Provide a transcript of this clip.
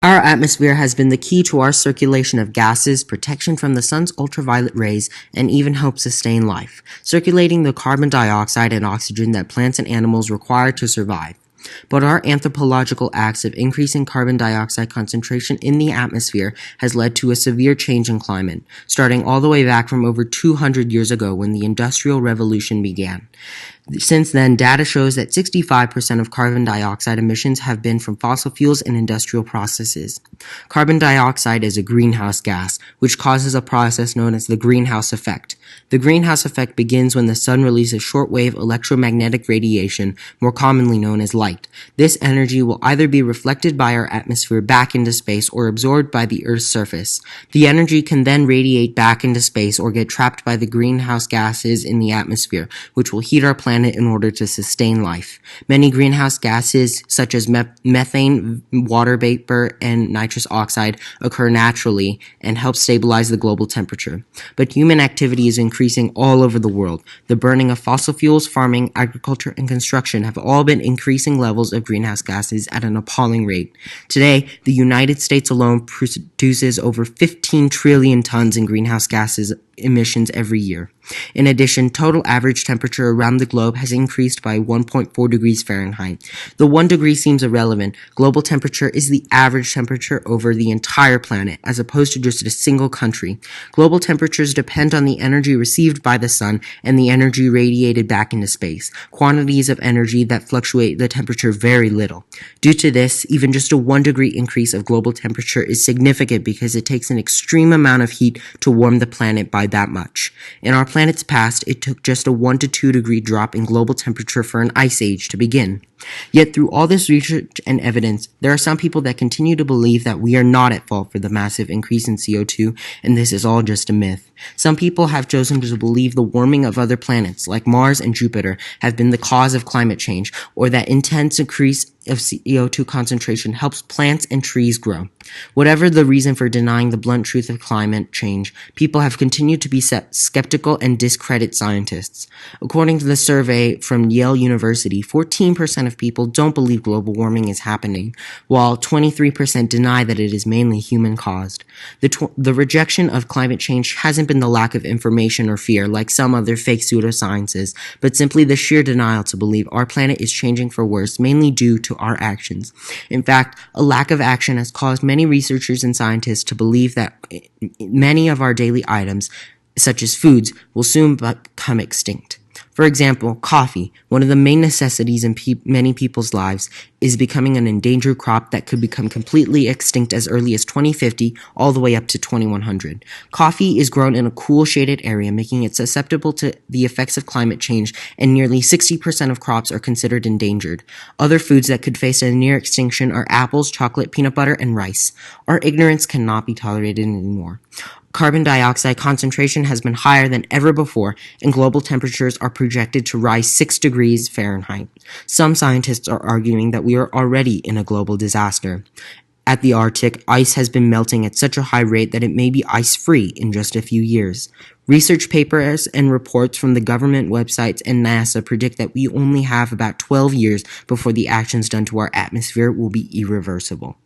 Our atmosphere has been the key to our circulation of gases, protection from the sun's ultraviolet rays, and even help sustain life, circulating the carbon dioxide and oxygen that plants and animals require to survive. But our anthropological acts of increasing carbon dioxide concentration in the atmosphere has led to a severe change in climate, starting all the way back from over 200 years ago when the Industrial Revolution began. Since then, data shows that 65% of carbon dioxide emissions have been from fossil fuels and industrial processes. Carbon dioxide is a greenhouse gas, which causes a process known as the greenhouse effect. The greenhouse effect begins when the sun releases shortwave electromagnetic radiation, more commonly known as light. This energy will either be reflected by our atmosphere back into space or absorbed by the Earth's surface. The energy can then radiate back into space or get trapped by the greenhouse gases in the atmosphere, which will heat our planet in order to sustain life. Many greenhouse gases, such as methane, water vapor, and nitrous oxide, occur naturally and help stabilize the global temperature. But human activity is increasing all over the world. The burning of fossil fuels, farming, agriculture, and construction have all been increasing levels of greenhouse gases at an appalling rate. Today, the United States alone produces over 15 trillion tons in greenhouse gases emissions every year. In addition, total average temperature around the globe has increased by 1.4 degrees Fahrenheit. The 1 degree seems irrelevant. Global temperature is the average temperature over the entire planet, as opposed to just a single country. Global temperatures depend on the energy received by the sun and the energy radiated back into space, quantities of energy that fluctuate the temperature very little. Due to this, even just a 1 degree increase of global temperature is significant because it takes an extreme amount of heat to warm the planet by that much. In our planet's past, it took just a 1 to 2 degree drop in global temperature for an ice age to begin. Yet through all this research and evidence, there are some people that continue to believe that we are not at fault for the massive increase in CO2, and this is all just a myth. Some people have chosen to believe the warming of other planets, like Mars and Jupiter, have been the cause of climate change, or that intense increase of CO2 concentration helps plants and trees grow. Whatever the reason for denying the blunt truth of climate change, people have continued to be skeptical and discredit scientists. According to the survey from Yale University, 14% of people don't believe global warming is happening, while 23% deny that it is mainly human-caused. The rejection of climate change hasn't been the lack of information or fear, like some other fake pseudosciences, but simply the sheer denial to believe our planet is changing for worse, mainly due to our actions. In fact, a lack of action has caused many researchers and scientists to believe that many of our daily items, such as foods, will soon become extinct. For example, coffee, one of the main necessities in many people's lives, is becoming an endangered crop that could become completely extinct as early as 2050 all the way up to 2100. Coffee is grown in a cool shaded area, making it susceptible to the effects of climate change, and nearly 60% of crops are considered endangered. Other foods that could face a near extinction are apples, chocolate, peanut butter, and rice. Our ignorance cannot be tolerated anymore. Carbon dioxide concentration has been higher than ever before, and global temperatures are projected to rise 6 degrees Fahrenheit. Some scientists are arguing that we are already in a global disaster. At the Arctic, ice has been melting at such a high rate that it may be ice-free in just a few years. Research papers and reports from the government websites and NASA predict that we only have about 12 years before the actions done to our atmosphere will be irreversible.